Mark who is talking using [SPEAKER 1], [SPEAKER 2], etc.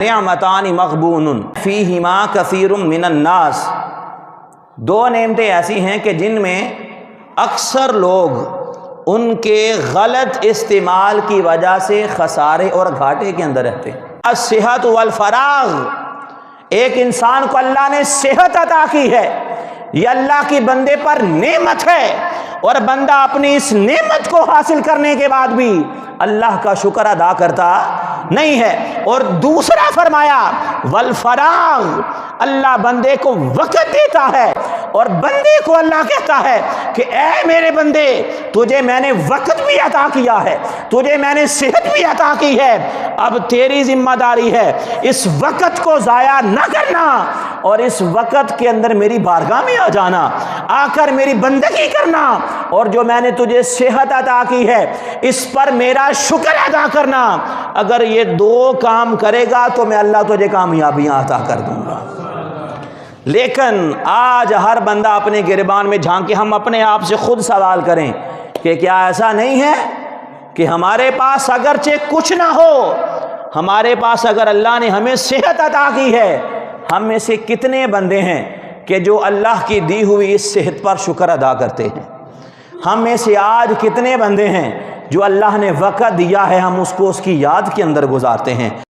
[SPEAKER 1] نعمتان مغبون فیہما کثیر من الناس، دو نعمتیں ایسی ہیں کہ جن میں اکثر لوگ ان کے غلط استعمال کی وجہ سے خسارے اور گھاٹے کے اندر رہتے ہیں۔ الصحت والفراغ، ایک انسان کو اللہ نے صحت عطا کی ہے، یہ اللہ کی بندے پر نعمت ہے، اور بندہ اپنی اس نعمت کو حاصل کرنے کے بعد بھی اللہ کا شکر ادا کرتا نہیں ہے۔ اور دوسرا فرمایا والفراغ، اللہ بندے کو وقت دیتا ہے، اور بندے کو اللہ کہتا ہے کہ اے میرے بندے، تجھے میں نے وقت بھی عطا کیا ہے، تجھے میں نے صحت بھی عطا کی ہے، اب تیری ذمہ داری ہے اس وقت کو ضائع نہ کرنا، اور اس وقت کے اندر میری بارگاہ میں آ جانا، آ کر میری بندگی کرنا، اور جو میں نے تجھے صحت عطا کی ہے اس پر میرا شکر ادا کرنا۔ اگر یہ دو کام کرے گا تو میں اللہ تجھے کامیابیاں عطا کر دوں گا۔ لیکن آج ہر بندہ اپنے گریبان میں جھانک کے ہم اپنے آپ سے خود سوال کریں کہ کیا ایسا نہیں ہے کہ ہمارے پاس اگرچہ کچھ نہ ہو، ہمارے پاس اگر اللہ نے ہمیں صحت عطا کی ہے، ہم میں سے کتنے بندے ہیں کہ جو اللہ کی دی ہوئی اس صحت پر شکر ادا کرتے ہیں؟ ہم میں سے آج کتنے بندے ہیں جو اللہ نے وقت دیا ہے ہم اس کو اس کی یاد کے اندر گزارتے ہیں؟